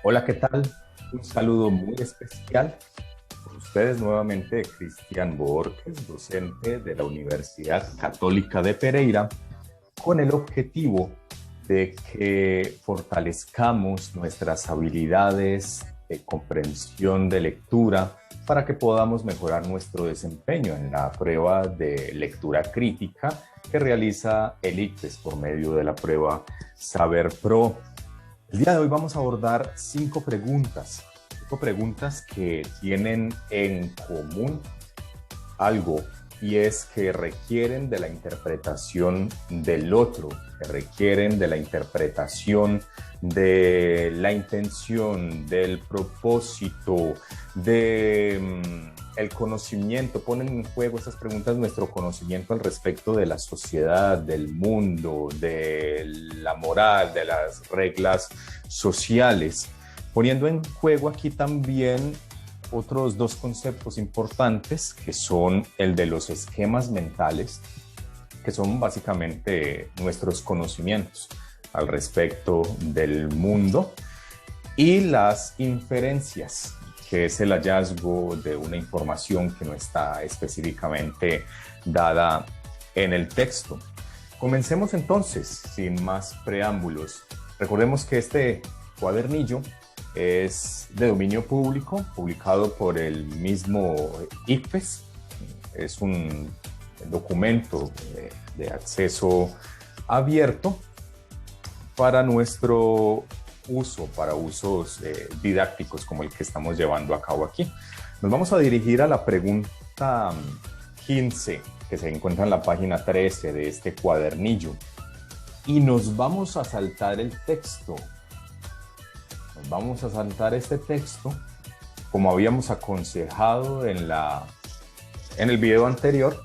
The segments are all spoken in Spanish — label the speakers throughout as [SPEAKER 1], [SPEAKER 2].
[SPEAKER 1] Hola, ¿qué tal? Un saludo muy especial por ustedes nuevamente, Cristian Borges, docente de la Universidad Católica de Pereira, con el objetivo de que fortalezcamos nuestras habilidades de comprensión de lectura para que podamos mejorar nuestro desempeño en la prueba de lectura crítica que realiza el ICFES por medio de la prueba Saber Pro. El día de hoy vamos a abordar cinco preguntas que tienen en común algo, y es que requieren de la interpretación del otro, que requieren de la interpretación de la intención, del propósito, de el conocimiento. Ponen en juego estas preguntas nuestro conocimiento al respecto de la sociedad, del mundo, de la moral, de las reglas sociales, poniendo en juego aquí también otros dos conceptos importantes, que son el de los esquemas mentales, que son básicamente nuestros conocimientos al respecto del mundo, y las inferencias, que es el hallazgo de una información que no está específicamente dada en el texto. Comencemos entonces, sin más preámbulos. Recordemos que este cuadernillo es de dominio público, publicado por el mismo ICFES. Es un documento de acceso abierto para nuestro uso, para usos didácticos como el que estamos llevando a cabo aquí. Nos vamos a dirigir a la pregunta 15, que se encuentra en la página 13 de este cuadernillo, y nos vamos a saltar el texto. Nos vamos a saltar este texto, como habíamos aconsejado en el video anterior,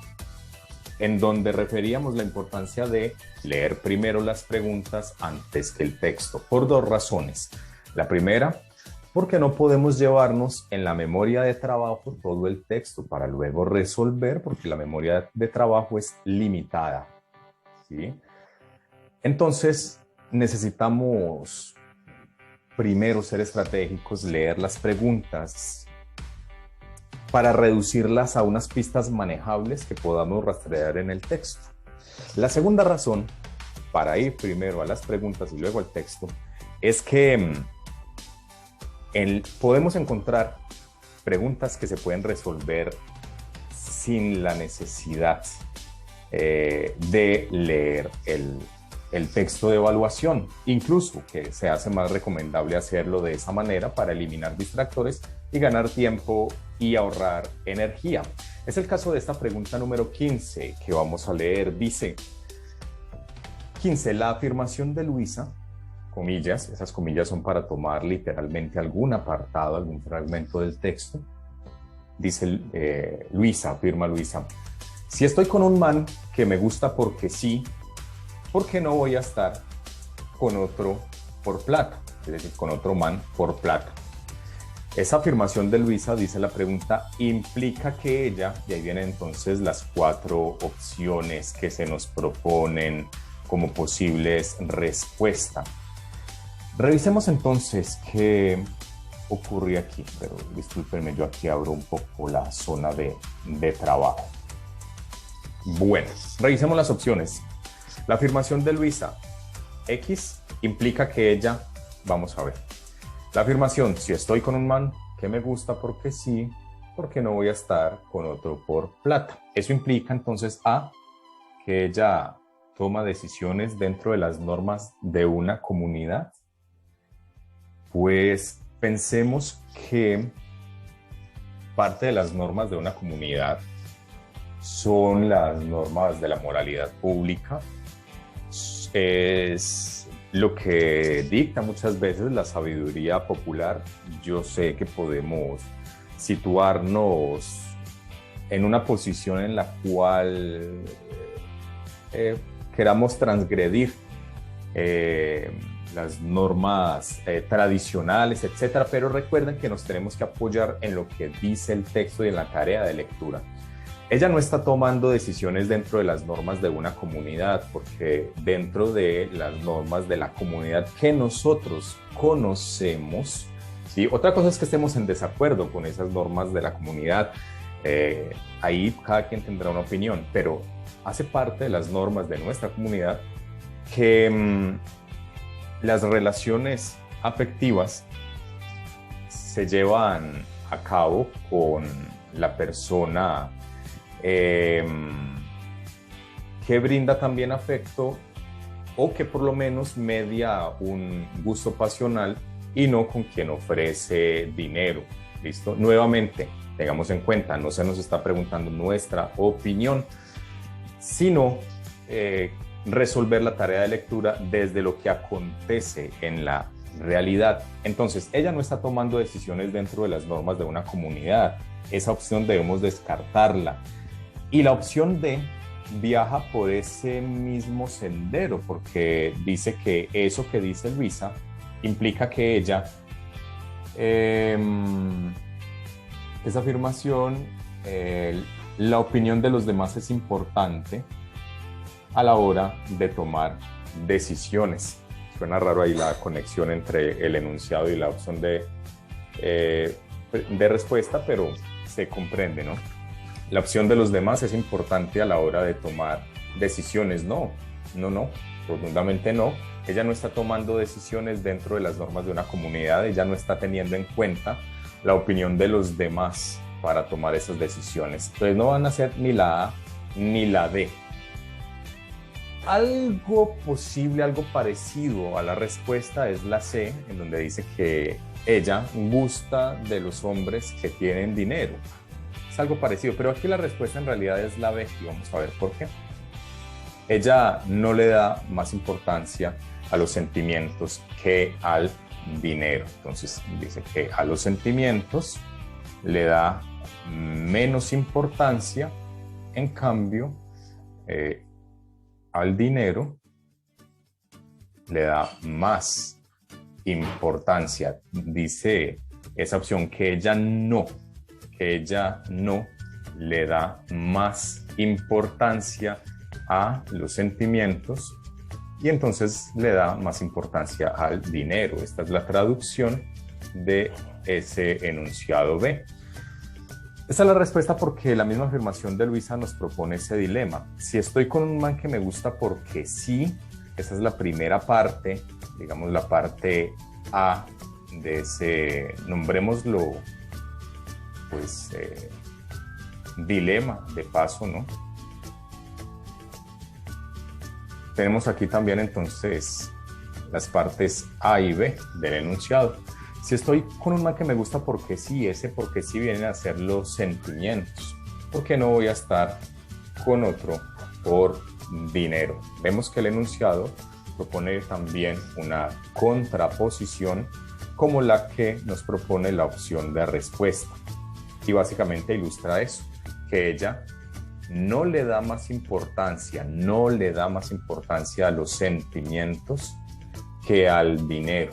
[SPEAKER 1] en donde referíamos la importancia de leer primero las preguntas antes que el texto, por dos razones. La primera, porque no podemos llevarnos en la memoria de trabajo todo el texto para luego resolver, porque la memoria de trabajo es limitada, ¿sí? Entonces, necesitamos primero ser estratégicos, leer las preguntas para reducirlas a unas pistas manejables que podamos rastrear en el texto. La segunda razón para ir primero a las preguntas y luego al texto es que podemos encontrar preguntas que se pueden resolver sin la necesidad de leer el texto de evaluación, incluso que se hace más recomendable hacerlo de esa manera para eliminar distractores y ganar tiempo y ahorrar energía. Es el caso de esta pregunta número 15 que vamos a leer. Dice: 15. La afirmación de Luisa, comillas, esas comillas son para tomar literalmente algún apartado, algún fragmento del texto. Dice Luisa, afirma Luisa: si estoy con un man que me gusta porque sí, ¿por qué no voy a estar con otro por plata? Es decir, con otro man por plata. Esa afirmación de Luisa, dice la pregunta, implica que ella, y ahí vienen entonces las cuatro opciones que se nos proponen como posibles respuestas. Revisemos entonces qué ocurre aquí, pero discúlpenme, yo aquí abro un poco la zona de trabajo. Bueno, revisemos las opciones. La afirmación de Luisa, X, implica que ella, vamos a ver. La afirmación, si estoy con un man que me gusta porque sí, porque no voy a estar con otro por plata. Eso implica entonces A, que ella toma decisiones dentro de las normas de una comunidad. Pues pensemos que parte de las normas de una comunidad son las normas de la moralidad pública. Es lo que dicta muchas veces la sabiduría popular. Yo sé que podemos situarnos en una posición en la cual queramos transgredir las normas tradicionales, etcétera, pero recuerden que nos tenemos que apoyar en lo que dice el texto y en la tarea de lectura. Ella no está tomando decisiones dentro de las normas de una comunidad, porque dentro de las normas de la comunidad que nosotros conocemos, ¿sí? Otra cosa es que estemos en desacuerdo con esas normas de la comunidad. Ahí cada quien tendrá una opinión, pero hace parte de las normas de nuestra comunidad que las relaciones afectivas se llevan a cabo con la persona que brinda también afecto o que por lo menos media un gusto pasional y no con quien ofrece dinero. ¿Listo? Nuevamente, tengamos en cuenta, no se nos está preguntando nuestra opinión, sino resolver la tarea de lectura desde lo que acontece en la realidad. Entonces, ella no está tomando decisiones dentro de las normas de una comunidad. Esa opción debemos descartarla. Y la opción D viaja por ese mismo sendero, porque dice que eso que dice Luisa implica que ella, esa afirmación, la opinión de los demás es importante a la hora de tomar decisiones. Suena raro ahí la conexión entre el enunciado y la opción de respuesta, pero se comprende, ¿no? La opción de los demás es importante a la hora de tomar decisiones. No, rotundamente no. Ella no está tomando decisiones dentro de las normas de una comunidad, ella no está teniendo en cuenta la opinión de los demás para tomar esas decisiones. Entonces no van a ser ni la A ni la D. Algo posible, algo parecido a la respuesta es la C, en donde dice que ella gusta de los hombres que tienen dinero. Es algo parecido, pero aquí la respuesta en realidad es la B y vamos a ver por qué. Ella no le da más importancia a los sentimientos que al dinero. Entonces dice que a los sentimientos le da menos importancia, en cambio al dinero le da más importancia. Dice esa opción que ella no le da más importancia a los sentimientos y entonces le da más importancia al dinero. Esta es la traducción de ese enunciado B. Esta es la respuesta porque la misma afirmación de Luisa nos propone ese dilema. Si estoy con un man que me gusta porque sí, esa es la primera parte, digamos la parte A de ese, nombrémoslo, pues, dilema de paso, ¿no? Tenemos aquí también entonces las partes A y B del enunciado. Si estoy con un man que me gusta porque sí, ese porque sí vienen a ser los sentimientos. ¿Por qué no voy a estar con otro por dinero? Vemos que el enunciado propone también una contraposición como la que nos propone la opción de respuesta. Y básicamente ilustra eso, que ella no le da más importancia a los sentimientos que al dinero,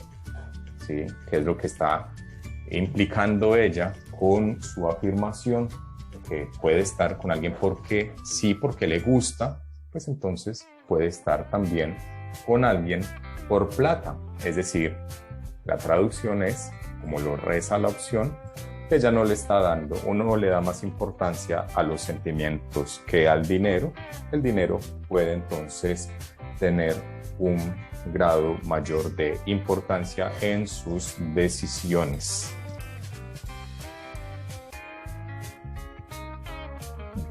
[SPEAKER 1] ¿sí? Que es lo que está implicando ella con su afirmación, que puede estar con alguien porque sí, porque le gusta, pues entonces puede estar también con alguien por plata. Es decir, la traducción es, como lo reza la opción, que ella no le está dando o no le da más importancia a los sentimientos que al dinero. El dinero puede entonces tener un grado mayor de importancia en sus decisiones.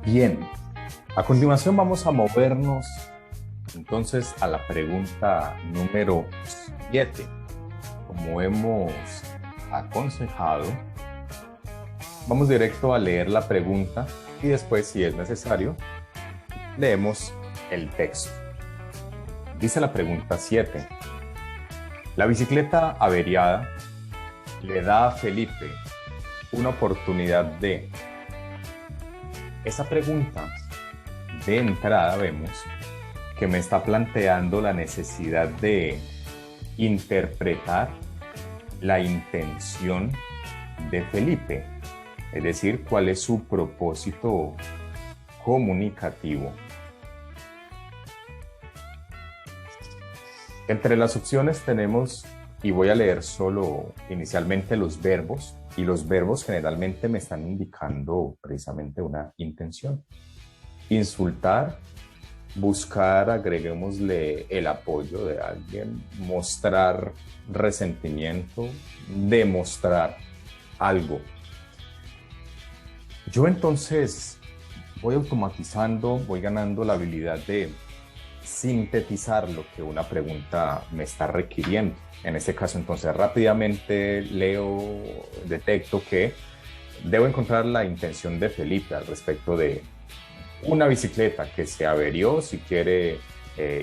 [SPEAKER 1] Bien, a continuación vamos a movernos entonces a la pregunta número 7. Como hemos aconsejado, vamos directo a leer la pregunta y después, si es necesario, leemos el texto. Dice la pregunta 7. La bicicleta averiada le da a Felipe una oportunidad de... Esa pregunta, de entrada, vemos que me está planteando la necesidad de interpretar la intención de Felipe. Es decir, cuál es su propósito comunicativo. Entre las opciones tenemos y voy a leer solo inicialmente los verbos, y los verbos generalmente me están indicando precisamente una intención. Insultar, buscar, agreguémosle el apoyo de alguien, mostrar resentimiento, demostrar algo. Yo entonces voy automatizando, voy ganando la habilidad de sintetizar lo que una pregunta me está requiriendo. En este caso, entonces, rápidamente leo, detecto que debo encontrar la intención de Felipe al respecto de una bicicleta que se averió, si quiere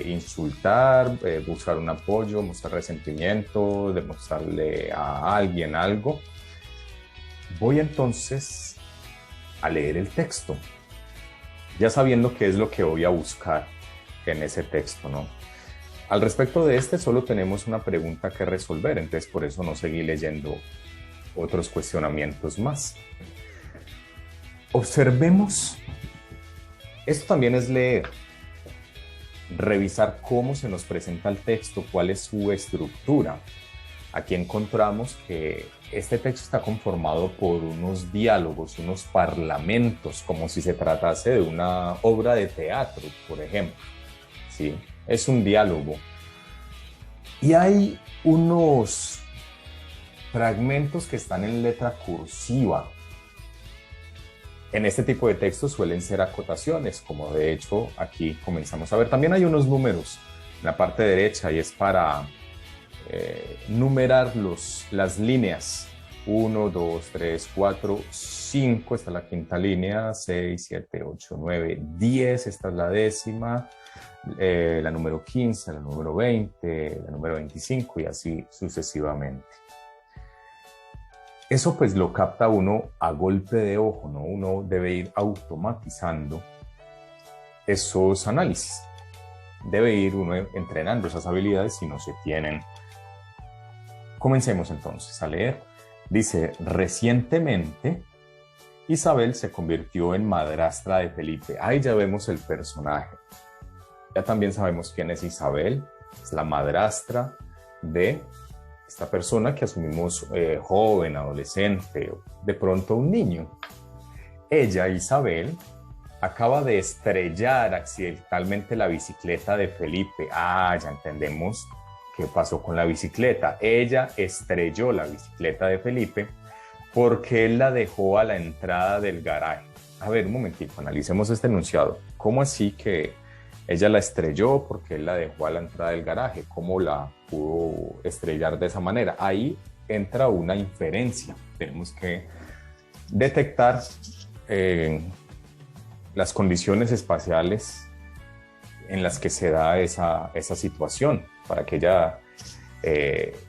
[SPEAKER 1] insultar, buscar un apoyo, mostrar resentimiento, demostrarle a alguien algo. Voy entonces a leer el texto, ya sabiendo qué es lo que voy a buscar en ese texto, ¿no? Al respecto de este, solo tenemos una pregunta que resolver, entonces por eso no seguí leyendo otros cuestionamientos más. Observemos, esto también es leer, revisar cómo se nos presenta el texto, cuál es su estructura. Aquí encontramos que este texto está conformado por unos diálogos, unos parlamentos, como si se tratase de una obra de teatro, por ejemplo. ¿Sí? Es un diálogo. Y hay unos fragmentos que están en letra cursiva. En este tipo de textos suelen ser acotaciones, como de hecho aquí comenzamos a ver. También hay unos números en la parte derecha y es para numerar las líneas. 1, 2, 3, 4, 5, esta es la quinta línea, 6, 7, 8, 9, 10, esta es la décima, la número 15, la número 20, la número 25 y así sucesivamente. Eso pues lo capta uno a golpe de ojo, ¿no? Uno debe ir automatizando esos análisis. Debe ir uno entrenando esas habilidades si no se tienen. Comencemos entonces a leer. Dice, recientemente Isabel se convirtió en madrastra de Felipe. Ahí ya vemos el personaje. Ya también sabemos quién es Isabel. Es la madrastra de esta persona que asumimos joven, adolescente, de pronto un niño. Ella, Isabel, acaba de estrellar accidentalmente la bicicleta de Felipe. Ah, ya entendemos qué pasó con la bicicleta. Ella estrelló la bicicleta de Felipe porque él la dejó a la entrada del garaje. A ver, un momentito, analicemos este enunciado. ¿Cómo así que ella la estrelló porque él la dejó a la entrada del garaje? ¿Cómo la pudo estrellar de esa manera? Ahí entra una inferencia. Tenemos que detectar las condiciones espaciales en las que se da esa situación para que ella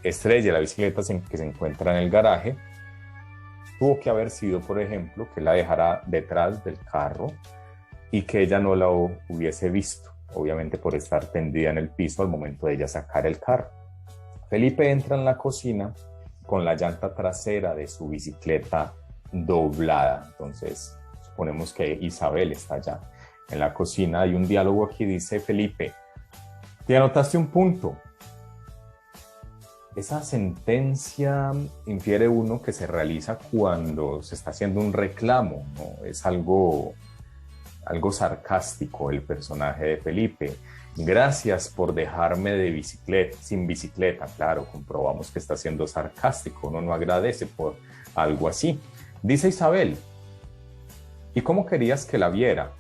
[SPEAKER 1] estrelle la bicicleta que se encuentra en el garaje. Tuvo que haber sido, por ejemplo, que la dejara detrás del carro y que ella no la hubiese visto, obviamente por estar tendida en el piso al momento de ella sacar el carro. Felipe entra en la cocina con la llanta trasera de su bicicleta doblada. Entonces, suponemos que Isabel está allá en la cocina. Hay un diálogo aquí, dice Felipe, ¿te anotaste un punto? Esa sentencia infiere uno que se realiza cuando se está haciendo un reclamo, ¿no? Es algo sarcástico el personaje de Felipe. Gracias por dejarme sin bicicleta. Claro, comprobamos que está siendo sarcástico, uno no agradece por algo así. Dice Isabel, ¿y cómo querías que la viera?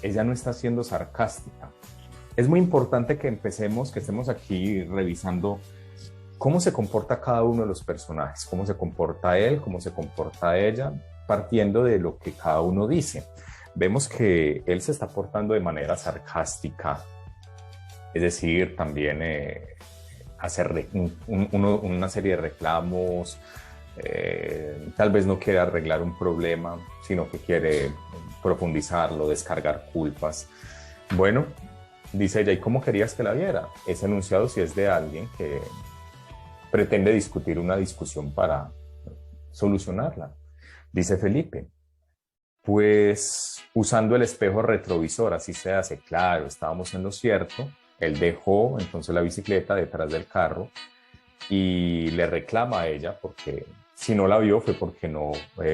[SPEAKER 1] Ella no está siendo sarcástica. Es muy importante que estemos aquí revisando cómo se comporta cada uno de los personajes, cómo se comporta él, cómo se comporta ella, partiendo de lo que cada uno dice. Vemos que él se está portando de manera sarcástica, es decir, también hacer una serie de reclamos, tal vez no quiere arreglar un problema, sino que quiere profundizarlo, descargar culpas. Bueno, dice ella, ¿y cómo querías que la viera? Ese enunciado si es de alguien que pretende discutir una discusión para solucionarla. Dice Felipe, pues usando el espejo retrovisor, así se hace. Claro, estábamos en lo cierto. Él dejó entonces la bicicleta detrás del carro y le reclama a ella porque si no la vio fue porque no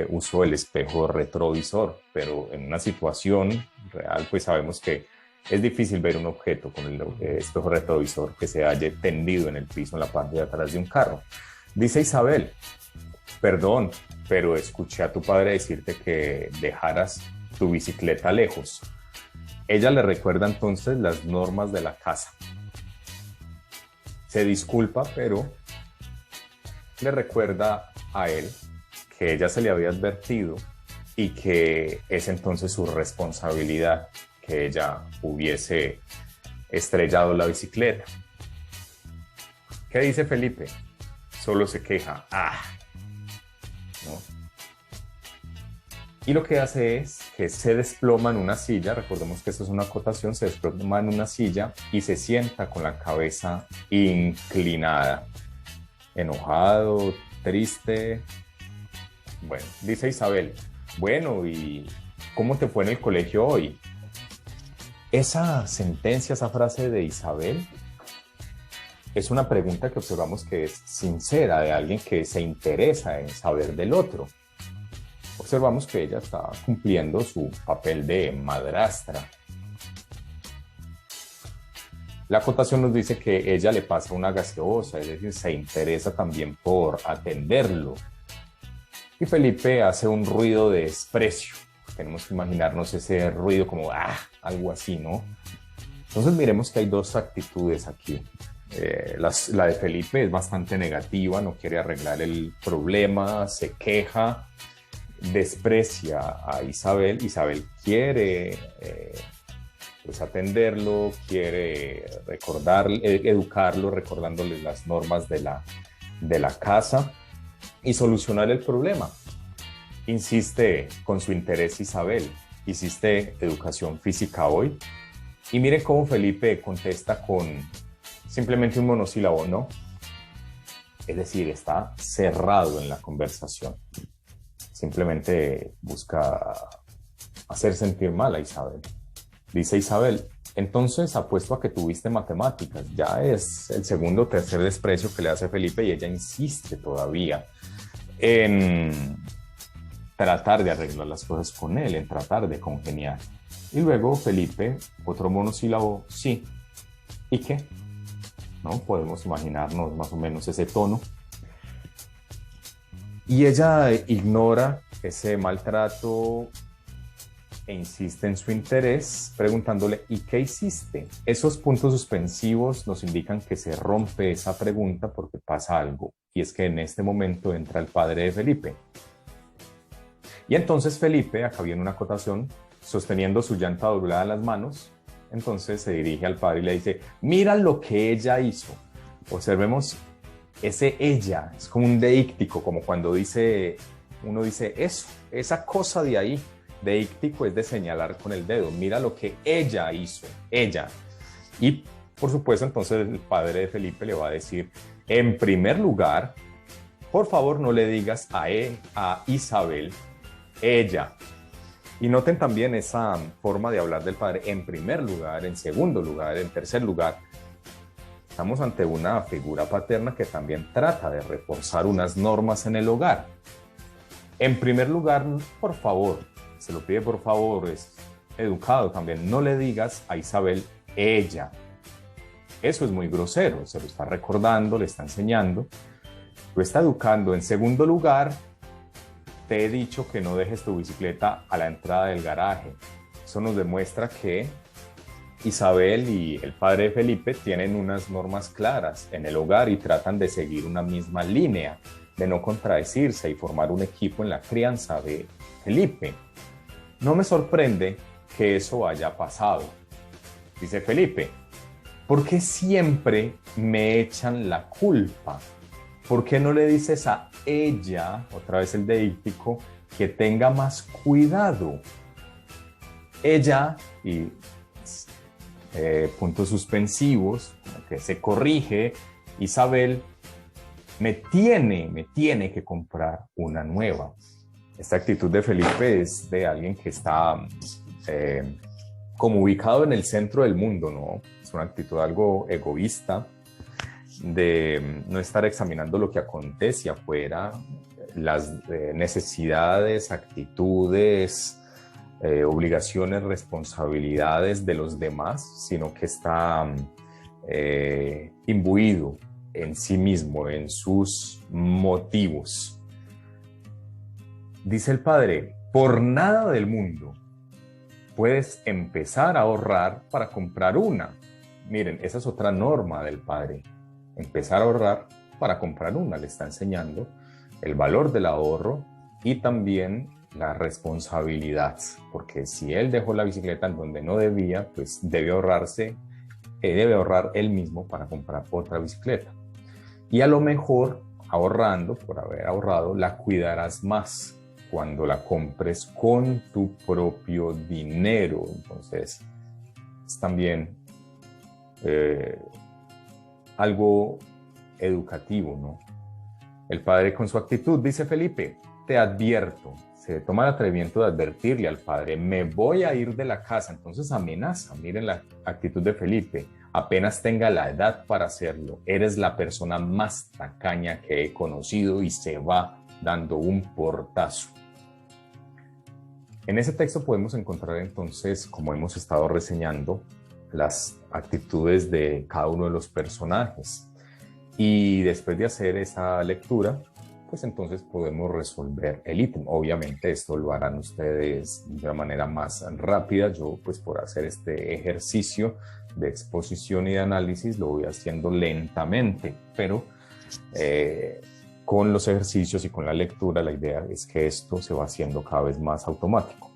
[SPEAKER 1] usó el espejo retrovisor, pero en una situación real pues sabemos que es difícil ver un objeto con el espejo retrovisor que se halle tendido en el piso en la parte de atrás de un carro. Dice Isabel, perdón, pero escuché a tu padre decirte que dejaras tu bicicleta lejos. Ella le recuerda entonces las normas de la casa. Se disculpa, pero le recuerda a él que ella se le había advertido y que es entonces su responsabilidad que ella hubiese estrellado la bicicleta. ¿Qué dice Felipe? Solo se queja. ¿No? Y lo que hace es que se desploma en una silla, recordemos que esto es una acotación, se desploma en una silla y se sienta con la cabeza inclinada, enojado, triste. Bueno, dice Isabel, bueno, ¿y cómo te fue en el colegio hoy? Esa sentencia, esa frase de Isabel, es una pregunta que observamos que es sincera, de alguien que se interesa en saber del otro. Observamos que ella está cumpliendo su papel de madrastra. La acotación nos dice que ella le pasa una gaseosa, es decir, se interesa también por atenderlo. Y Felipe hace un ruido de desprecio. Tenemos que imaginarnos ese ruido como algo así, ¿no? Entonces miremos que hay dos actitudes aquí. La de Felipe es bastante negativa, no quiere arreglar el problema, se queja, desprecia a Isabel. Isabel quiere pues atenderlo, quiere educarlo, recordándole las normas de la casa y solucionar el problema. Insiste con su interés Isabel, ¿hiciste educación física hoy? Y miren cómo Felipe contesta con simplemente un monosílabo, ¿no? Es decir, está cerrado en la conversación. Simplemente busca hacer sentir mal a Isabel. Dice Isabel, entonces apuesto a que tuviste matemáticas. Ya es el segundo o tercer desprecio que le hace Felipe y ella insiste todavía en tratar de arreglar las cosas con él, en tratar de congeniar. Y luego Felipe, otro monosílabo, sí. ¿Y qué? ¿No? Podemos imaginarnos más o menos ese tono. Y ella ignora ese maltrato e insiste en su interés, preguntándole, ¿y qué hiciste? Esos puntos suspensivos nos indican que se rompe esa pregunta porque pasa algo. Y es que en este momento entra el padre de Felipe. Y entonces Felipe, acá viene una acotación, sosteniendo su llanta doblada en las manos, entonces se dirige al padre y le dice, mira lo que ella hizo. Observemos ese ella, es como un deíctico, como cuando uno dice eso, esa cosa de ahí. Deíctico es de señalar con el dedo, mira lo que ella hizo, ella. Y por supuesto entonces el padre de Felipe le va a decir, en primer lugar, por favor no le digas a Isabel, ella. Y noten también esa forma de hablar del padre, en primer lugar, en segundo lugar, en tercer lugar. Estamos ante una figura paterna que también trata de reforzar unas normas en el hogar. En primer lugar, por favor, se lo pide por favor, es educado también, no le digas a Isabel ella. Eso es muy grosero, se lo está recordando, le está enseñando, lo está educando. En segundo lugar, te he dicho que no dejes tu bicicleta a la entrada del garaje. Eso nos demuestra que Isabel y el padre de Felipe tienen unas normas claras en el hogar y tratan de seguir una misma línea, de no contradecirse y formar un equipo en la crianza de Felipe. No me sorprende que eso haya pasado. Dice Felipe, ¿por qué siempre me echan la culpa? ¿Por qué no le dices a ella, otra vez el deíctico, que tenga más cuidado? Ella, y puntos suspensivos, que se corrige, Isabel, me tiene que comprar una nueva. Esta actitud de Felipe es de alguien que está como ubicado en el centro del mundo, ¿no? Es una actitud algo egoísta de no estar examinando lo que acontece afuera, las necesidades, actitudes, obligaciones, responsabilidades de los demás, sino que está imbuido en sí mismo, en sus motivos. Dice el padre, por nada del mundo puedes empezar a ahorrar para comprar una. Miren, esa es otra norma del padre. Empezar a ahorrar para comprar una. Le está enseñando el valor del ahorro y también la responsabilidad. Porque si él dejó la bicicleta en donde no debía, pues debe ahorrar él mismo para comprar otra bicicleta. Y a lo mejor, ahorrando, por haber ahorrado, la cuidarás más cuando la compres con tu propio dinero. Entonces, es también algo educativo, ¿no? El padre con su actitud, dice Felipe, te advierto, se toma el atrevimiento de advertirle al padre, me voy a ir de la casa, entonces amenaza. Miren la actitud de Felipe, apenas tenga la edad para hacerlo, eres la persona más tacaña que he conocido, y se va dando un portazo. En ese texto podemos encontrar entonces, como hemos estado reseñando, las actitudes de cada uno de los personajes. Y después de hacer esa lectura, pues entonces podemos resolver el ítem. Obviamente esto lo harán ustedes de una manera más rápida. Yo, pues por hacer este ejercicio de exposición y de análisis, lo voy haciendo lentamente, pero con los ejercicios y con la lectura, la idea es que esto se va haciendo cada vez más automático.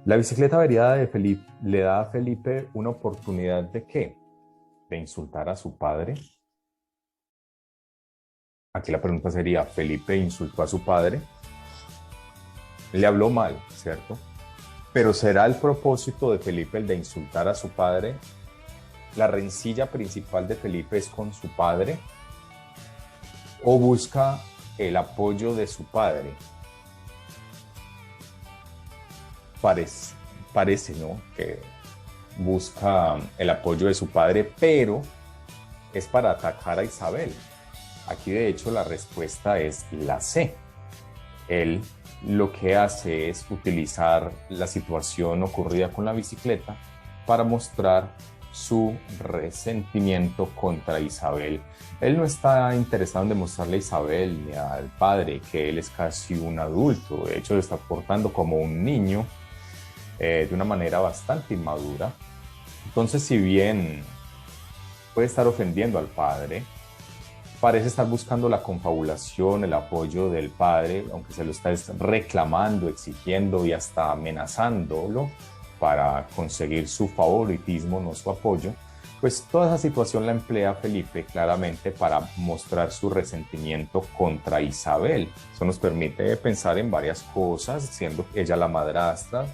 [SPEAKER 1] La bicicleta averiada de Felipe le da a Felipe una oportunidad de ¿qué? De insultar a su padre. Aquí la pregunta sería, ¿Felipe insultó a su padre? Le habló mal, ¿cierto? Pero ¿será el propósito de Felipe el de insultar a su padre? ¿La rencilla principal de Felipe es con su padre? ¿O busca el apoyo de su padre? Parece, ¿no? Que busca el apoyo de su padre, pero es para atacar a Isabel. Aquí de hecho la respuesta es la C. Él lo que hace es utilizar la situación ocurrida con la bicicleta para mostrar su resentimiento contra Isabel. Él no está interesado en demostrarle a Isabel ni al padre que él es casi un adulto. De hecho, lo está portando como un niño de una manera bastante inmadura. Entonces, si bien puede estar ofendiendo al padre, parece estar buscando la confabulación, el apoyo del padre, aunque se lo está reclamando, exigiendo y hasta amenazándolo para conseguir su favoritismo, no su apoyo. Pues toda esa situación la emplea Felipe claramente para mostrar su resentimiento contra Isabel. Eso nos permite pensar en varias cosas, siendo ella la madrastra,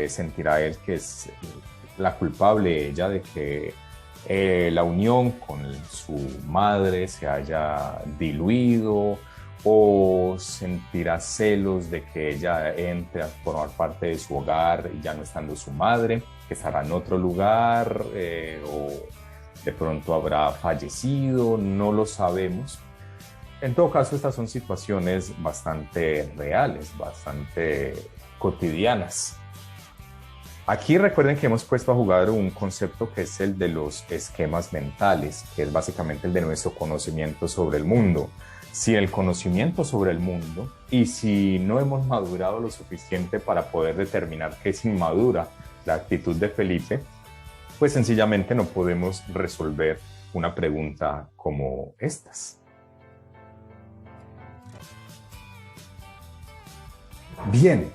[SPEAKER 1] sentirá él que es la culpable ella de que la unión con su madre se haya diluido, o sentirá celos de que ella entre a formar parte de su hogar y ya no estando su madre, que estará en otro lugar, o de pronto habrá fallecido, no lo sabemos. En todo caso, estas son situaciones bastante reales, bastante cotidianas. Aquí recuerden que hemos puesto a jugar un concepto que es el de los esquemas mentales, que es básicamente el de nuestro conocimiento sobre el mundo. Sin el conocimiento sobre el mundo y si no hemos madurado lo suficiente para poder determinar que es inmadura la actitud de Felipe, pues sencillamente no podemos resolver una pregunta como estas. Bien.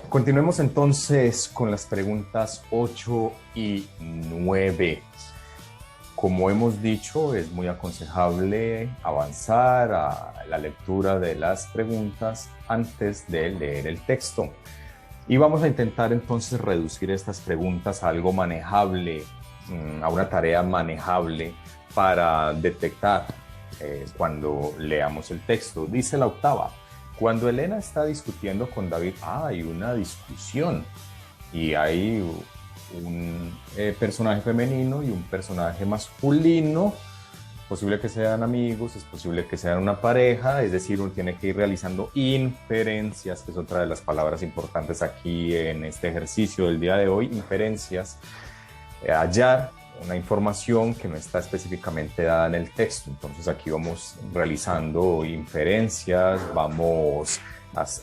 [SPEAKER 1] Continuemos entonces con las preguntas 8 y 9. Como hemos dicho, es muy aconsejable avanzar a la lectura de las preguntas antes de leer el texto. Y vamos a intentar entonces reducir estas preguntas a algo manejable, a una tarea manejable para detectar cuando leamos el texto. Dice la octava. Cuando Elena está discutiendo con David, hay una discusión y hay un personaje femenino y un personaje masculino posible que sean amigos, es posible que sean una pareja, es decir, uno tiene que ir realizando inferencias, que es otra de las palabras importantes aquí en este ejercicio del día de hoy, inferencias, hallar una información que no está específicamente dada en el texto. Entonces aquí vamos realizando inferencias, vamos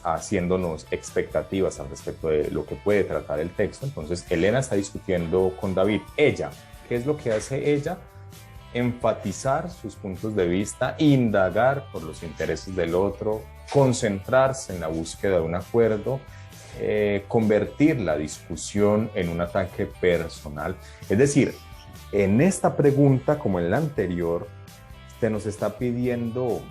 [SPEAKER 1] haciéndonos expectativas al respecto de lo que puede tratar el texto. Entonces Elena está discutiendo con David. Ella, ¿qué es lo que hace ella? Enfatizar sus puntos de vista, indagar por los intereses del otro, concentrarse en la búsqueda de un acuerdo, convertir la discusión en un ataque personal. Es decir, en esta pregunta, como en la anterior, se nos está pidiendo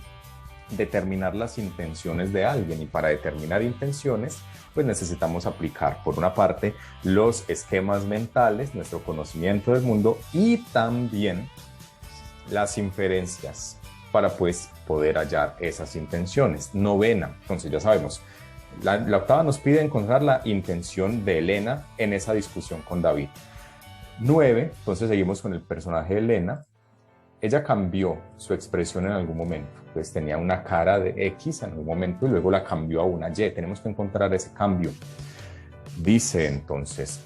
[SPEAKER 1] determinar las intenciones de alguien, y para determinar intenciones, pues necesitamos aplicar, por una parte, los esquemas mentales, nuestro conocimiento del mundo, y también las inferencias para pues poder hallar esas intenciones. Novena, entonces ya sabemos, la octava nos pide encontrar la intención de Elena en esa discusión con David. 9, entonces seguimos con el personaje de Elena. Ella cambió su expresión en algún momento, pues tenía una cara de X en algún momento y luego la cambió a una Y. Tenemos que encontrar ese cambio. Dice entonces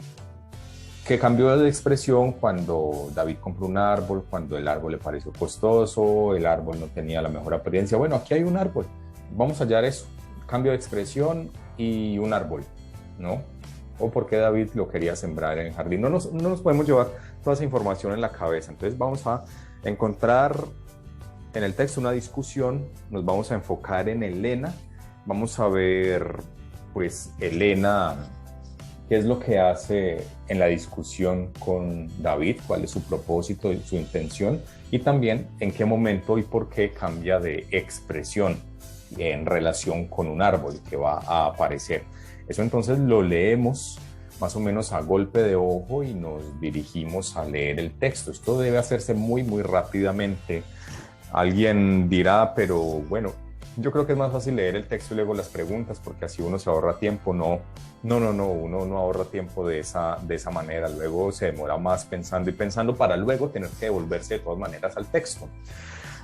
[SPEAKER 1] que cambió de expresión cuando David compró un árbol, cuando el árbol le pareció costoso, el árbol no tenía la mejor apariencia. Bueno, aquí hay un árbol, vamos a hallar eso, cambio de expresión y un árbol, ¿no? O por qué David lo quería sembrar en el jardín. No nos podemos llevar toda esa información en la cabeza. Entonces vamos a encontrar en el texto una discusión, nos vamos a enfocar en Elena, vamos a ver, pues, Elena, qué es lo que hace en la discusión con David, cuál es su propósito y su intención, y también en qué momento y por qué cambia de expresión en relación con un árbol que va a aparecer. Eso entonces lo leemos más o menos a golpe de ojo y nos dirigimos a leer el texto. Esto debe hacerse muy, muy rápidamente. Alguien dirá, pero bueno, yo creo que es más fácil leer el texto y luego las preguntas, porque así uno se ahorra tiempo. No, uno no ahorra tiempo de esa manera. Luego se demora más pensando y pensando para luego tener que devolverse de todas maneras al texto.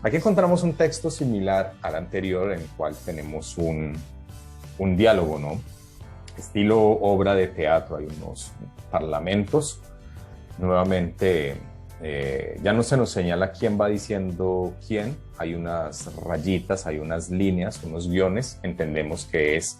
[SPEAKER 1] Aquí encontramos un texto similar al anterior en el cual tenemos un diálogo, ¿no? Estilo obra de teatro, hay unos parlamentos. Nuevamente, ya no se nos señala quién va diciendo quién, hay unas rayitas, hay unas líneas, unos guiones, entendemos que es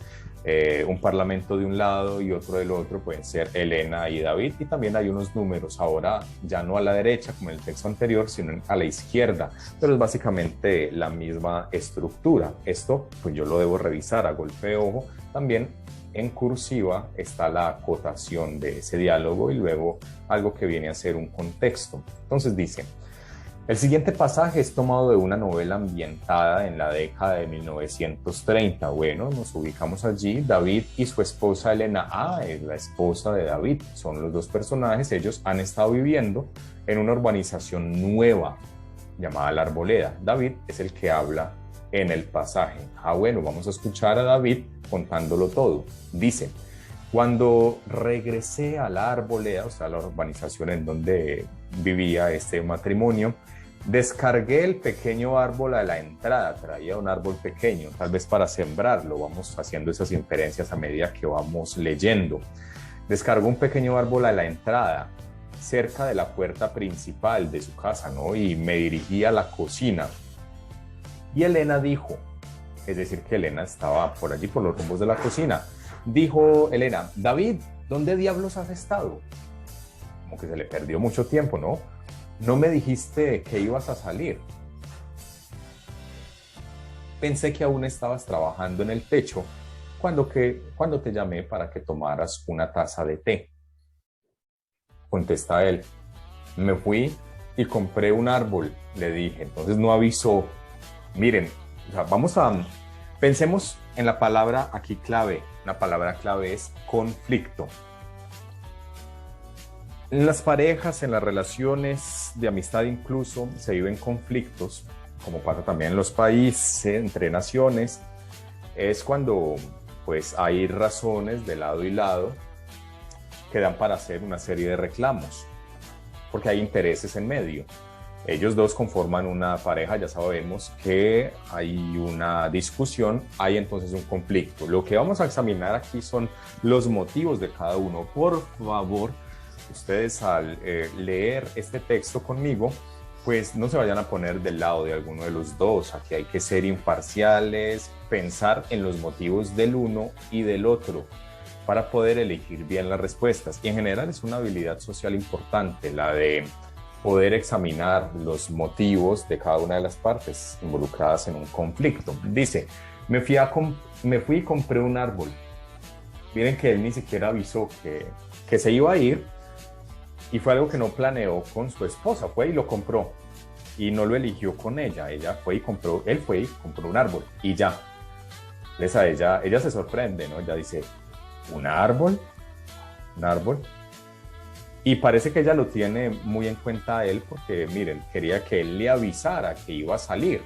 [SPEAKER 1] un parlamento de un lado y otro del otro, pueden ser Elena y David, y también hay unos números, ahora ya no a la derecha como en el texto anterior, sino a la izquierda, pero es básicamente la misma estructura. Esto pues yo lo debo revisar a golpe de ojo. También en cursiva está la acotación de ese diálogo y luego algo que viene a ser un contexto. Entonces dice: el siguiente pasaje es tomado de una novela ambientada en la década de 1930. Bueno, nos ubicamos allí. David y su esposa Elena. Es la esposa de David. Son los dos personajes. Ellos han estado viviendo en una urbanización nueva llamada La Arboleda. David es el que habla en el pasaje. Bueno, vamos a escuchar a David contándolo todo. Dice: cuando regresé a La Arboleda, o sea, la urbanización en donde vivía este matrimonio, descargué el pequeño árbol a la entrada. Traía un árbol pequeño, tal vez para sembrarlo. Vamos haciendo esas inferencias a medida que vamos leyendo. Descargó un pequeño árbol a la entrada, cerca de la puerta principal de su casa, ¿no? Y me dirigí a la cocina. Y Elena dijo, es decir, que Elena estaba por allí, por los rumbos de la cocina. Dijo Elena: David, ¿dónde diablos has estado? Como que se le perdió mucho tiempo, ¿no? No me dijiste que ibas a salir. Pensé que aún estabas trabajando en el techo cuando te llamé para que tomaras una taza de té. Contesta él: me fui y compré un árbol, le dije. Entonces no avisó. Miren, o sea, pensemos en la palabra aquí clave. Una palabra clave es conflicto. En las parejas, en las relaciones de amistad incluso, se viven conflictos, como pasa también en los países, entre naciones. Es cuando pues hay razones de lado y lado que dan para hacer una serie de reclamos, porque hay intereses en medio. Ellos dos conforman una pareja, ya sabemos que hay una discusión, hay entonces un conflicto. Lo que vamos a examinar aquí son los motivos de cada uno. Por favor, ustedes al leer este texto conmigo, pues no se vayan a poner del lado de alguno de los dos. Aquí hay que ser imparciales, pensar en los motivos del uno y del otro para poder elegir bien las respuestas. Y en general es una habilidad social importante, la de poder examinar los motivos de cada una de las partes involucradas en un conflicto. Dice, me fui y compré un árbol. Miren que él ni siquiera avisó que se iba a ir, y fue algo que no planeó con su esposa, fue y lo compró y no lo eligió con ella, él fue y compró un árbol y ya. Entonces a ella se sorprende, ¿no? Ella dice, ¿un árbol? ¿Un árbol? Y parece que ella lo tiene muy en cuenta a él porque, miren, quería que él le avisara que iba a salir,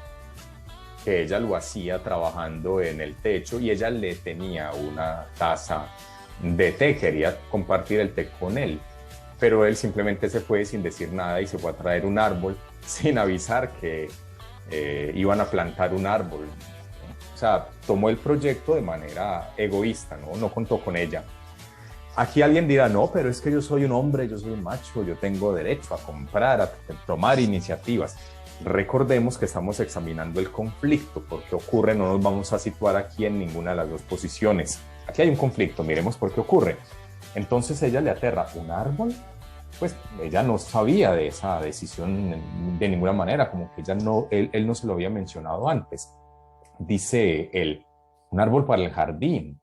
[SPEAKER 1] que ella lo hacía trabajando en el techo y ella le tenía una taza de té, quería compartir el té con él. Pero él simplemente se fue sin decir nada y se fue a traer un árbol sin avisar que iban a plantar un árbol. O sea, tomó el proyecto de manera egoísta, ¿no? No contó con ella. Aquí alguien dirá, no, pero es que yo soy un hombre, yo soy un macho, yo tengo derecho a comprar, a tomar iniciativas. Recordemos que estamos examinando el conflicto, por qué ocurre, no nos vamos a situar aquí en ninguna de las dos posiciones. Aquí hay un conflicto, miremos por qué ocurre. Entonces ella le aterra un árbol, pues ella no sabía de esa decisión de ninguna manera, como que él no se lo había mencionado antes. Dice él, un árbol para el jardín.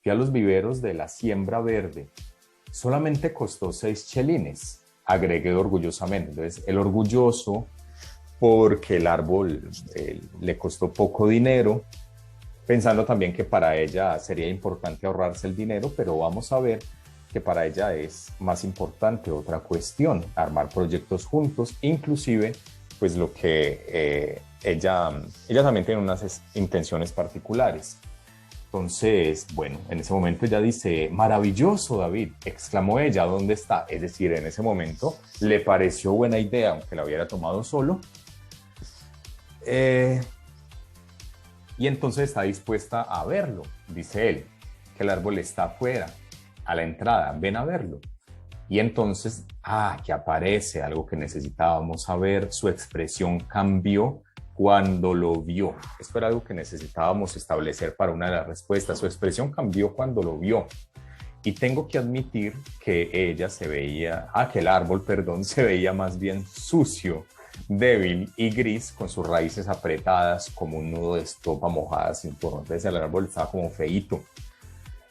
[SPEAKER 1] Fui a los viveros de la siembra verde. Solamente costó 6 chelines, agregué orgullosamente. Entonces, el orgulloso porque el árbol le costó poco dinero, pensando también que para ella sería importante ahorrarse el dinero, pero vamos a ver que para ella es más importante otra cuestión, armar proyectos juntos, inclusive pues lo que ella también tiene unas intenciones particulares. Entonces, bueno, en ese momento ella dice, maravilloso, David, exclamó ella, ¿dónde está? Es decir, en ese momento le pareció buena idea, aunque la hubiera tomado solo, y entonces está dispuesta a verlo, dice él, que el árbol está afuera, a la entrada, ven a verlo. Y entonces, que aparece algo que necesitábamos saber, su expresión cambió cuando lo vio. Esto era algo que necesitábamos establecer para una de las respuestas. Su expresión cambió cuando lo vio. Y tengo que admitir que que el árbol, perdón, se veía más bien sucio, débil y gris, con sus raíces apretadas como un nudo de estopa mojada sin porro. Entonces el árbol estaba como feíto.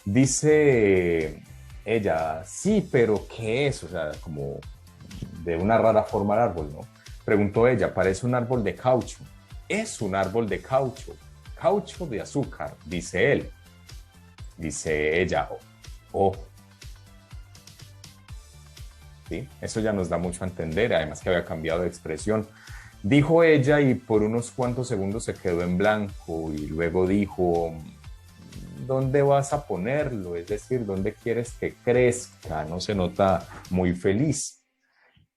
[SPEAKER 1] Dice ella, sí, pero ¿qué es? O sea, como de una rara forma el árbol, ¿no? Preguntó ella, parece un árbol de caucho. Es un árbol de caucho, caucho de azúcar, dice él. Dice ella, oh. ¿Sí? Eso ya nos da mucho a entender, además que había cambiado de expresión. Dijo ella y por unos cuantos segundos se quedó en blanco y luego dijo, ¿dónde vas a ponerlo? Es decir, ¿dónde quieres que crezca? No se nota muy feliz.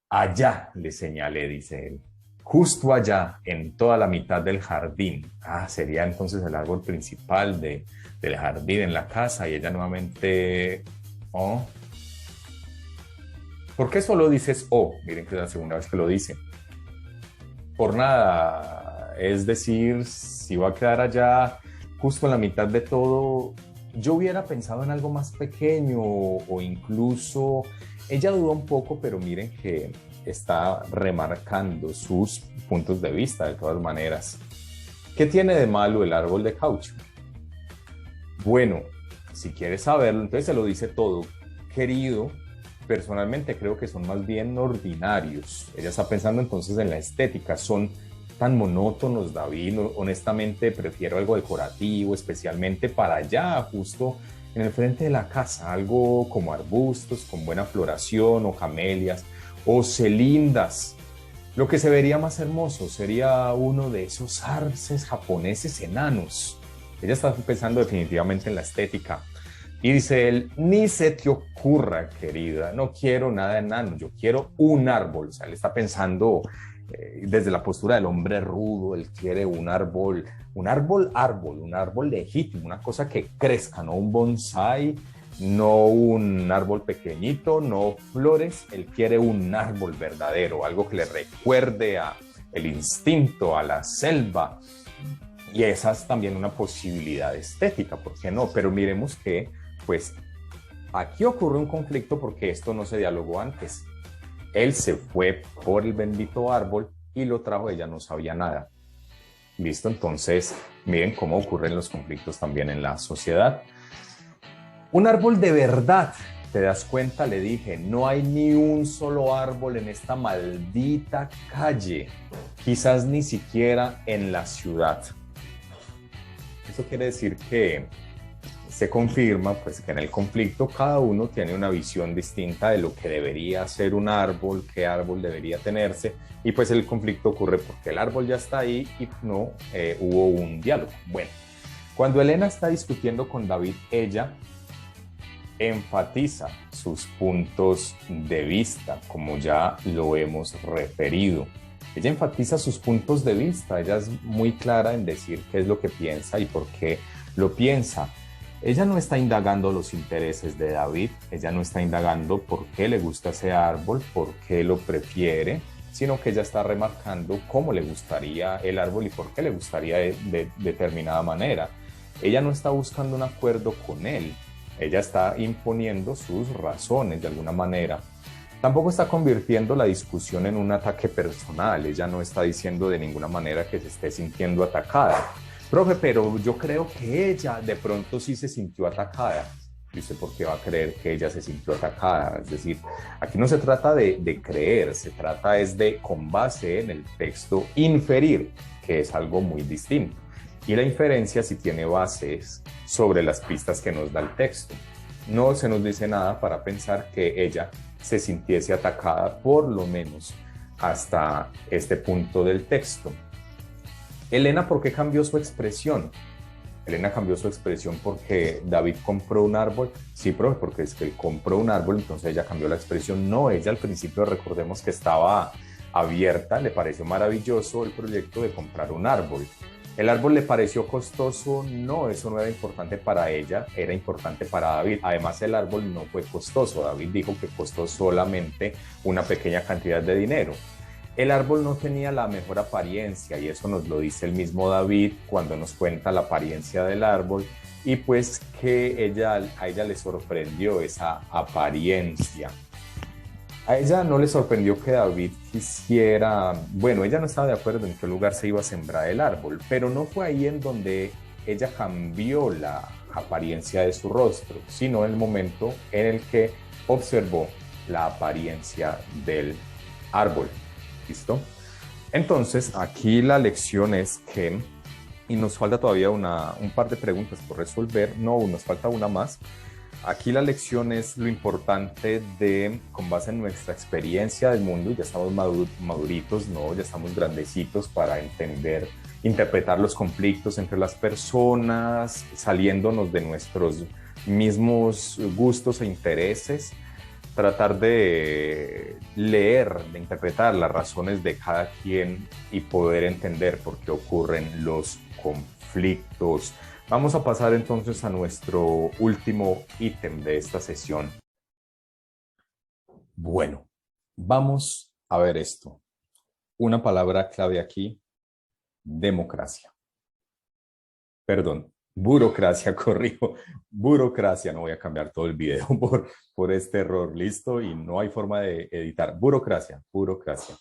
[SPEAKER 1] Allá, le señalé, dice él. Justo allá, en toda la mitad del jardín. Sería entonces el árbol principal del jardín en la casa. Y ella nuevamente, oh. ¿Por qué solo dices oh? Miren que es la segunda vez que lo dice. Por nada. Es decir, si va a quedar allá justo en la mitad de todo, yo hubiera pensado en algo más pequeño o incluso, ella dudó un poco, pero miren que está remarcando sus puntos de vista de todas maneras. ¿Qué tiene de malo el árbol de caucho? Bueno, si quieres saberlo, entonces se lo dice todo. Querido, personalmente creo que son más bien ordinarios. Ella está pensando entonces en la estética, son tan monótonos, David. Honestamente prefiero algo decorativo, especialmente para allá, justo en el frente de la casa, algo como arbustos con buena floración o camelias o celindas. Lo que se vería más hermoso sería uno de esos arces japoneses enanos. Ella está pensando definitivamente en la estética. Y dice él, ni se te ocurra, querida, no quiero nada enano, yo quiero un árbol. O sea, él está pensando desde la postura del hombre rudo, él quiere un árbol legítimo, una cosa que crezca, no un bonsai, no un árbol pequeñito, no flores, él quiere un árbol verdadero, algo que le recuerde a el instinto, a la selva. Y esa es también una posibilidad estética, ¿por qué no? Pero miremos que, pues, aquí ocurre un conflicto porque esto no se dialogó antes. Él se fue por el bendito árbol y lo trajo, ella no sabía nada. ¿Listo? Entonces, miren cómo ocurren los conflictos también en la sociedad. Un árbol de verdad, ¿te das cuenta? Le dije, no hay ni un solo árbol en esta maldita calle, quizás ni siquiera en la ciudad. Eso quiere decir que se confirma pues, que en el conflicto cada uno tiene una visión distinta de lo que debería ser un árbol, qué árbol debería tenerse, y pues el conflicto ocurre porque el árbol ya está ahí y no hubo un diálogo. Bueno, cuando Elena está discutiendo con David, ella enfatiza sus puntos de vista, como ya lo hemos referido. Ella enfatiza sus puntos de vista, ella es muy clara en decir qué es lo que piensa y por qué lo piensa. Ella no está indagando los intereses de David, ella no está indagando por qué le gusta ese árbol, por qué lo prefiere, sino que ella está remarcando cómo le gustaría el árbol y por qué le gustaría de determinada manera. Ella no está buscando un acuerdo con él, ella está imponiendo sus razones de alguna manera. Tampoco está convirtiendo la discusión en un ataque personal, ella no está diciendo de ninguna manera que se esté sintiendo atacada. Profe, pero yo creo que ella de pronto sí se sintió atacada. ¿Y usted por qué va a creer que ella se sintió atacada? Es decir, aquí no se trata de creer, se trata es de, con base en el texto, inferir, que es algo muy distinto. Y la inferencia sí tiene bases sobre las pistas que nos da el texto. No se nos dice nada para pensar que ella se sintiese atacada, por lo menos hasta este punto del texto. Elena, ¿por qué cambió su expresión? Elena cambió su expresión porque David compró un árbol. Sí, profe, porque es que él compró un árbol, entonces ella cambió la expresión. No, ella al principio recordemos que estaba abierta, le pareció maravilloso el proyecto de comprar un árbol. ¿El árbol le pareció costoso? No, eso no era importante para ella, era importante para David. Además, el árbol no fue costoso. David dijo que costó solamente una pequeña cantidad de dinero. El árbol no tenía la mejor apariencia y eso nos lo dice el mismo David cuando nos cuenta la apariencia del árbol y pues que a ella le sorprendió esa apariencia. A ella no le sorprendió que David quisiera, bueno, ella no estaba de acuerdo en qué lugar se iba a sembrar el árbol, pero no fue ahí en donde ella cambió la apariencia de su rostro, sino en el momento en el que observó la apariencia del árbol. ¿Listo? Entonces, aquí la lección es que, y nos falta todavía un par de preguntas por resolver, no, nos falta una más. Aquí la lección es lo importante de, con base en nuestra experiencia del mundo, ya estamos maduritos, ¿no? Ya estamos grandecitos para entender, interpretar los conflictos entre las personas, saliéndonos de nuestros mismos gustos e intereses, tratar de leer, de interpretar las razones de cada quien y poder entender por qué ocurren los conflictos. Vamos a pasar entonces a nuestro último ítem de esta sesión. Bueno, vamos a ver esto. Una palabra clave aquí, democracia. Perdón, burocracia, corrijo. Burocracia, no voy a cambiar todo el video por este error, listo, y no hay forma de editar. Burocracia, burocracia.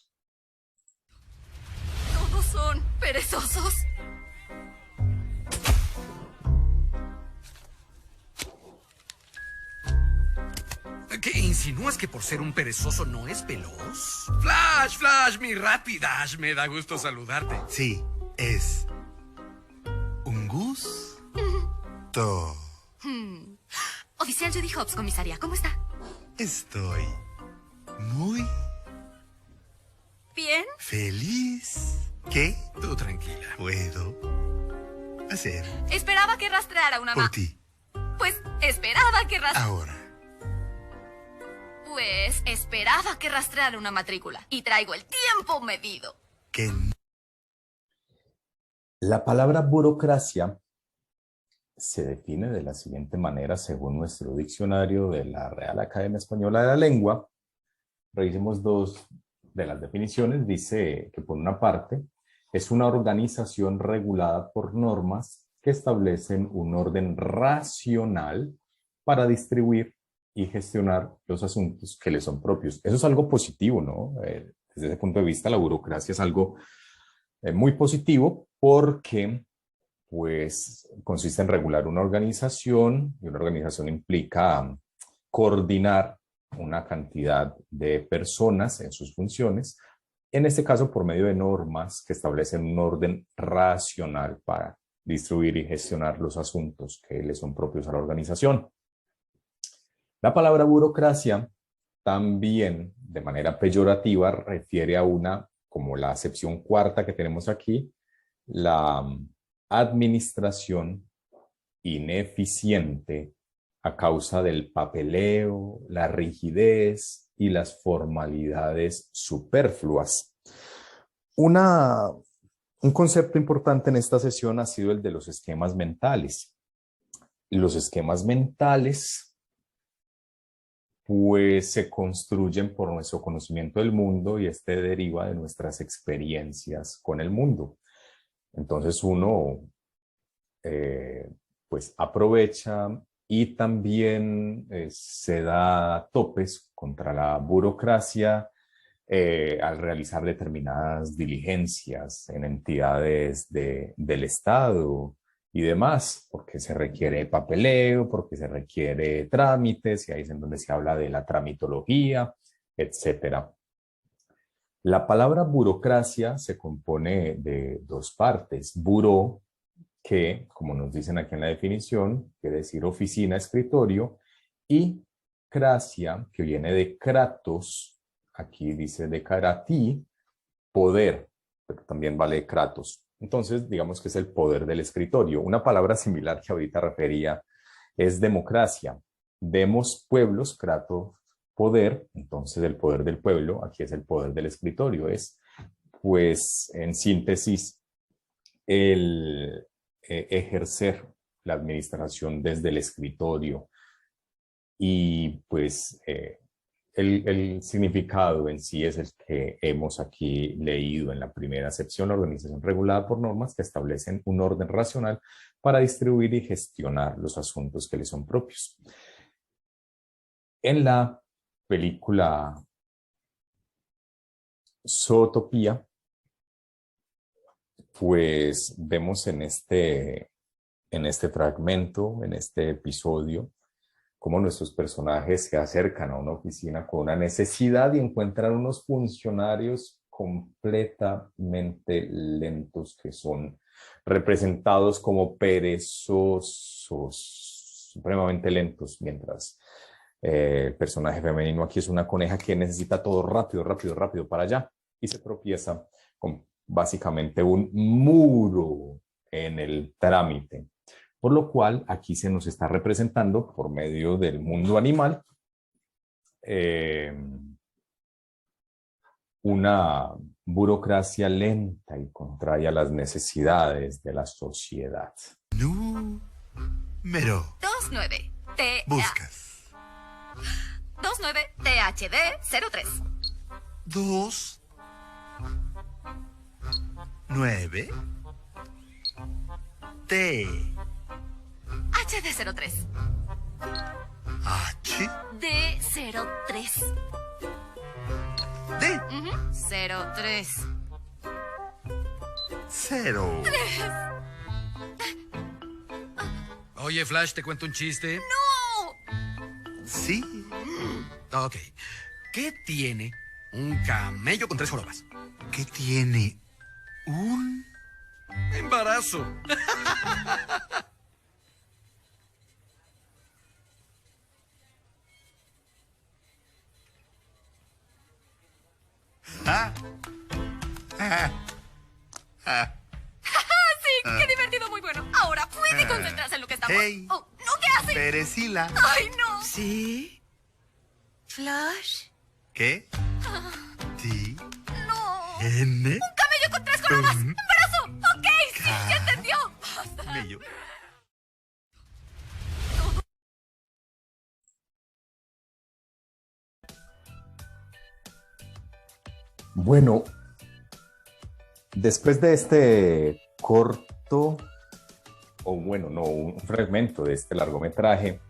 [SPEAKER 2] Todos son perezosos.
[SPEAKER 3] ¿Qué insinúas que por ser un perezoso no es veloz? Flash, Flash, mi Rapidash, me da gusto saludarte.
[SPEAKER 4] Sí, es un gusto.
[SPEAKER 2] Oficial Judy Hobbs, comisaria, ¿cómo está?
[SPEAKER 4] Estoy muy
[SPEAKER 2] ¿Bien?
[SPEAKER 4] feliz. ¿Qué
[SPEAKER 3] Tú tranquila.
[SPEAKER 4] puedo hacer
[SPEAKER 2] Esperaba que rastreara una
[SPEAKER 4] por ti?
[SPEAKER 2] Pues esperaba que
[SPEAKER 4] Ahora,
[SPEAKER 2] Pues esperaba que rastreara una matrícula. Y traigo el tiempo medido.
[SPEAKER 4] que
[SPEAKER 1] La palabra burocracia se define de la siguiente manera según nuestro diccionario de la Real Academia Española de la Lengua. Revisemos dos de las definiciones. Dice que por una parte es una organización regulada por normas que establecen un orden racional para distribuir y gestionar los asuntos que le son propios. Eso es algo positivo, ¿no? Desde ese punto de vista, la burocracia es algo muy positivo porque pues consiste en regular una organización y una organización implica coordinar una cantidad de personas en sus funciones, en este caso por medio de normas que establecen un orden racional para distribuir y gestionar los asuntos que le son propios a la organización. La palabra burocracia también de manera peyorativa refiere a una, como la acepción cuarta que tenemos aquí, la administración ineficiente a causa del papeleo, la rigidez y las formalidades superfluas. Un concepto importante en esta sesión ha sido el de los esquemas mentales. Los esquemas mentales pues se construyen por nuestro conocimiento del mundo y este deriva de nuestras experiencias con el mundo. Entonces uno pues aprovecha y también se da topes contra la burocracia al realizar determinadas diligencias en entidades del Estado y demás, porque se requiere papeleo, porque se requiere trámites, y ahí es en donde se habla de la tramitología, etcétera. La palabra burocracia se compone de dos partes. Buró, que, como nos dicen aquí en la definición, quiere decir oficina, escritorio, y cracia, que viene de kratos, aquí dice de karati, poder, pero también vale kratos. Entonces, digamos que es el poder del escritorio. Una palabra similar que ahorita refería es democracia. Demos pueblos, kratos, poder, entonces el poder del pueblo, aquí es el poder del escritorio. Es, pues, en síntesis, el ejercer la administración desde el escritorio. Y pues el significado en sí es el que hemos aquí leído en la primera acepción: la organización regulada por normas que establecen un orden racional para distribuir y gestionar los asuntos que le son propios. En la película Zootopia, pues vemos en este fragmento, en este episodio, cómo nuestros personajes se acercan a una oficina con una necesidad y encuentran unos funcionarios completamente lentos que son representados como perezosos, supremamente lentos, mientras el personaje femenino aquí es una coneja que necesita todo rápido, rápido, rápido para allá y se tropieza con básicamente un muro en el trámite. Por lo cual, aquí se nos está representando, por medio del mundo animal, una burocracia lenta y contraria a las necesidades de la sociedad.
[SPEAKER 4] número
[SPEAKER 2] 29 T
[SPEAKER 4] buscas
[SPEAKER 2] 29 THD 03.
[SPEAKER 4] 2 9 T
[SPEAKER 2] HD 03.
[SPEAKER 4] H
[SPEAKER 2] D 03.
[SPEAKER 4] D
[SPEAKER 2] 03.
[SPEAKER 4] 0.
[SPEAKER 3] Oye, Flash, ¿te cuento un chiste?
[SPEAKER 2] ¡No!
[SPEAKER 4] Sí.
[SPEAKER 3] Ok. ¿Qué tiene un camello con 3 jorobas?
[SPEAKER 4] ¿Qué tiene un
[SPEAKER 3] Embarazo.
[SPEAKER 2] Sí, qué divertido, muy bueno. Ahora puede concentrarse en lo que estamos...
[SPEAKER 4] Hey.
[SPEAKER 2] Oh, ¿No qué hace?
[SPEAKER 4] Perecila.
[SPEAKER 2] ¡Ay, no!
[SPEAKER 3] ¿Sí?
[SPEAKER 2] ¿Flash?
[SPEAKER 4] ¿Qué? T.
[SPEAKER 2] No.
[SPEAKER 4] N.
[SPEAKER 2] ¡Cabello con 3 coronas! ¡Embarazo! ¡Ok! ¡Sí! ¡Ya entendió!
[SPEAKER 4] Bello.
[SPEAKER 1] Bueno, después de este corto, o bueno, no, un fragmento de este largometraje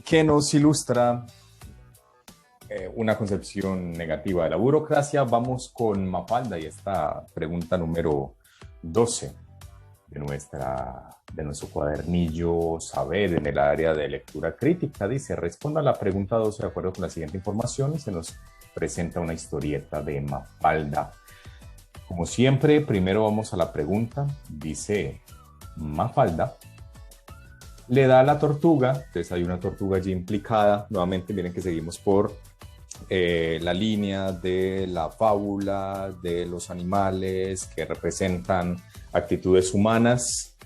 [SPEAKER 1] que nos ilustra una concepción negativa de la burocracia, vamos con Mafalda y esta pregunta número 12 de nuestro cuadernillo Saber en el área de lectura crítica. Dice, responda a la pregunta 12 de acuerdo con la siguiente información y se nos presenta una historieta de Mafalda. Como siempre, primero vamos a la pregunta. Dice Mafalda, le da a la tortuga, entonces hay una tortuga allí implicada. Nuevamente, miren que seguimos por la línea de la fábula de los animales que representan actitudes humanas.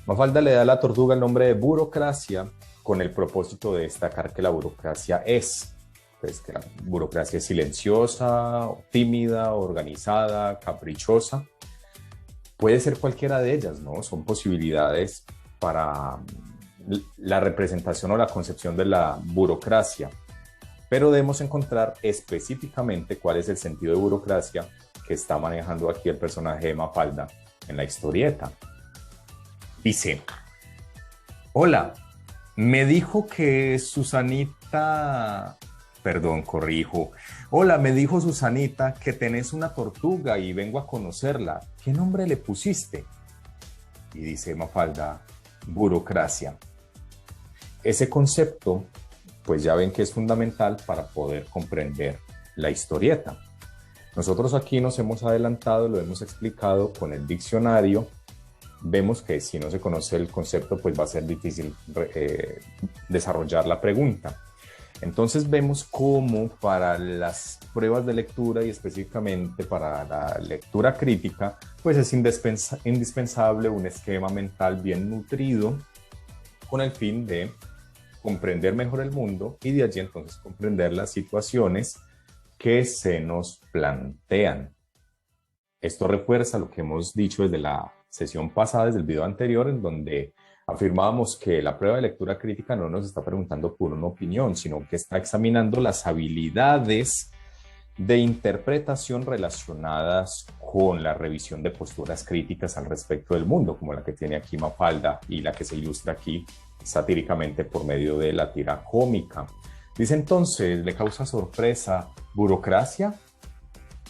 [SPEAKER 1] Mafalda le da a la tortuga el nombre de burocracia con el propósito de destacar que la burocracia es, pues, que la burocracia es silenciosa, tímida, organizada, caprichosa. Puede ser cualquiera de ellas, ¿no? Son posibilidades para la representación o la concepción de la burocracia, pero debemos encontrar específicamente cuál es el sentido de burocracia que está manejando aquí el personaje de Mafalda en la historieta. Dice, hola, me dijo que Susanita, perdón, corrijo, hola, me dijo Susanita que tenés una tortuga y vengo a conocerla. ¿Qué nombre le pusiste? Y dice Mafalda, burocracia. Ese concepto, pues ya ven que es fundamental para poder comprender la historieta. Nosotros aquí nos hemos adelantado, lo hemos explicado con el diccionario. Vemos que si no se conoce el concepto, pues va a ser difícil desarrollar la pregunta. Entonces vemos cómo para las pruebas de lectura y específicamente para la lectura crítica, pues es indispensable un esquema mental bien nutrido con el fin de comprender mejor el mundo y de allí entonces comprender las situaciones que se nos plantean. Esto refuerza lo que hemos dicho desde la sesión pasada, desde el video anterior, en donde afirmábamos que la prueba de lectura crítica no nos está preguntando por una opinión, sino que está examinando las habilidades de interpretación relacionadas con la revisión de posturas críticas al respecto del mundo, como la que tiene aquí Mafalda y la que se ilustra aquí satíricamente por medio de la tira cómica. Dice entonces, le causa sorpresa, ¿burocracia?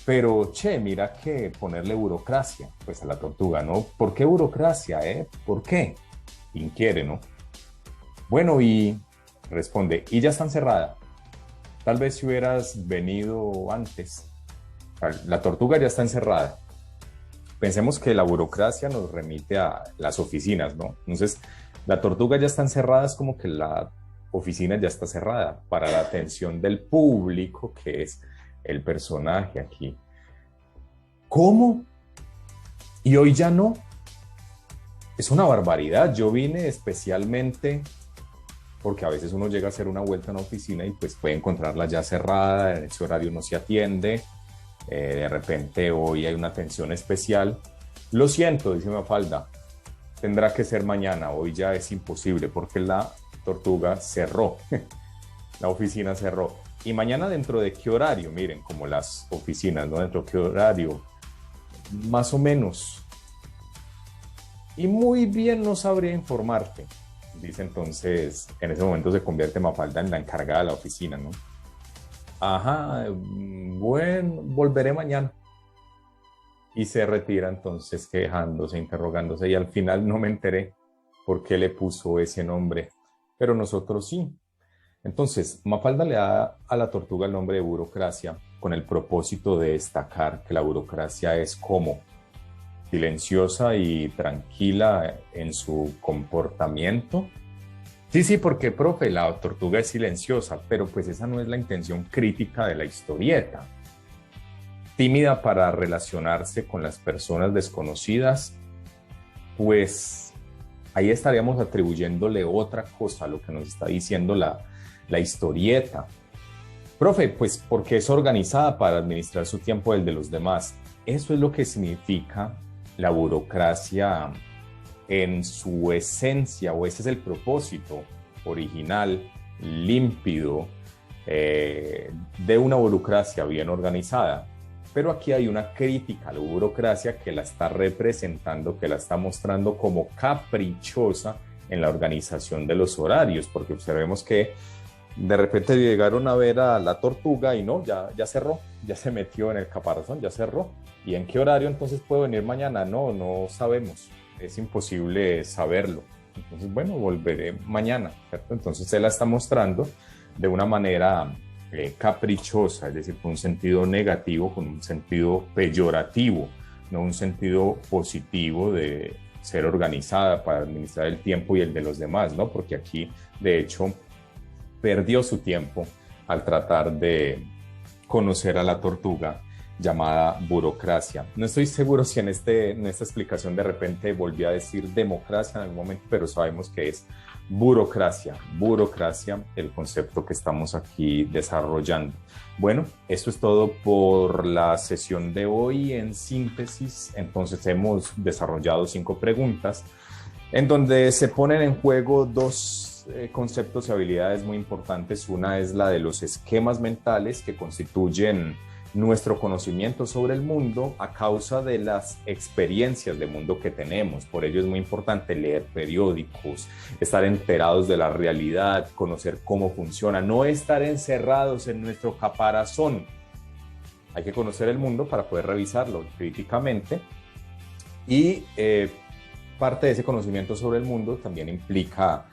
[SPEAKER 1] Pero, che, mira que ponerle burocracia, pues a la tortuga, ¿no? ¿Por qué burocracia, ¿Por qué? Inquiere, ¿no? Bueno, y responde, y ya está encerrada. Tal vez si hubieras venido antes. La tortuga ya está encerrada. Pensemos que la burocracia nos remite a las oficinas, ¿no? Entonces, la tortuga ya está encerrada, es como que la oficina ya está cerrada para la atención del público, que es el personaje aquí. ¿Cómo? ¿Y hoy ya no? Es una barbaridad. Yo vine especialmente porque a veces uno llega a hacer una vuelta a una oficina y pues puede encontrarla ya cerrada, en ese horario no se atiende, de repente hoy hay una atención especial. Lo siento, dice Mafalda, tendrá que ser mañana, hoy ya es imposible porque la tortuga cerró, la oficina cerró. Y mañana, ¿dentro de qué horario? Miren, como las oficinas, ¿no? ¿Dentro de qué horario? Más o menos. Y muy bien no sabría informarte. Dice entonces, en ese momento se convierte Mafalda en la encargada de la oficina, ¿no? Ajá, bueno, volveré mañana. Y se retira entonces quejándose, interrogándose, y al final no me enteré por qué le puso ese nombre, pero nosotros sí. Entonces, Mafalda le da a la tortuga el nombre de burocracia con el propósito de destacar que la burocracia es como silenciosa y tranquila en su comportamiento. Sí, porque, profe, la tortuga es silenciosa, pero pues esa no es la intención crítica de la historieta. Tímida para relacionarse con las personas desconocidas, pues ahí estaríamos atribuyéndole otra cosa a lo que nos está diciendo la historieta. Profe, pues porque es organizada para administrar su tiempo y el de los demás. Eso es lo que significa la burocracia en su esencia, o ese es el propósito original, límpido, de una burocracia bien organizada. Pero aquí hay una crítica a la burocracia que la está representando, que la está mostrando como caprichosa en la organización de los horarios, porque observemos que de repente llegaron a ver a la tortuga y no, ya cerró, ya se metió en el caparazón, ya cerró. ¿Y en qué horario entonces puedo venir mañana? No sabemos, es imposible saberlo. Entonces, bueno, volveré mañana, ¿cierto? Entonces se la está mostrando de una manera caprichosa, es decir, con un sentido negativo, con un sentido peyorativo, no un sentido positivo de ser organizada para administrar el tiempo y el de los demás, ¿no? Porque aquí, de hecho, perdió su tiempo al tratar de conocer a la tortuga llamada burocracia. No estoy seguro si en esta explicación de repente volví a decir democracia en algún momento, pero sabemos que es burocracia, el concepto que estamos aquí desarrollando. Bueno, esto es todo por la sesión de hoy. En síntesis, entonces hemos desarrollado 5 preguntas en donde se ponen en juego 2 conceptos y habilidades muy importantes. Una es la de los esquemas mentales que constituyen nuestro conocimiento sobre el mundo a causa de las experiencias de mundo que tenemos. Por ello es muy importante leer periódicos, estar enterados de la realidad, conocer cómo funciona, no estar encerrados en nuestro caparazón. Hay que conocer el mundo para poder revisarlo críticamente y parte de ese conocimiento sobre el mundo también implica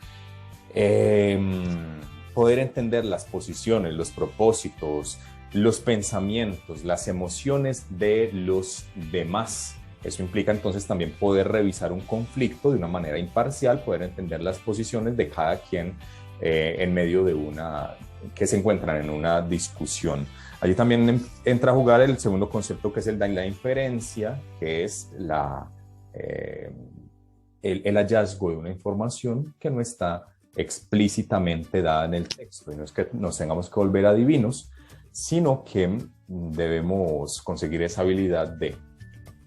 [SPEAKER 1] poder entender las posiciones, los propósitos, los pensamientos, las emociones de los demás. Eso implica entonces también poder revisar un conflicto de una manera imparcial, poder entender las posiciones de cada quien en medio de que se encuentran en una discusión. Allí también entra a jugar el segundo concepto, que es el de la inferencia, que es el hallazgo de una información que no está explícitamente dada en el texto. Y no es que nos tengamos que volver adivinos, sino que debemos conseguir esa habilidad de,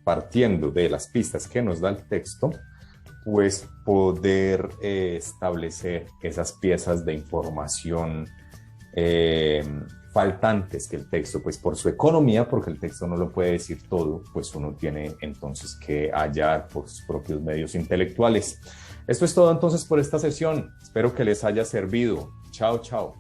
[SPEAKER 1] partiendo de las pistas que nos da el texto, pues poder establecer esas piezas de información faltantes que el texto, pues por su economía, porque el texto no lo puede decir todo, pues uno tiene entonces que hallar por sus propios medios intelectuales. Esto es todo entonces por esta sesión. Espero que les haya servido. Chao, chao.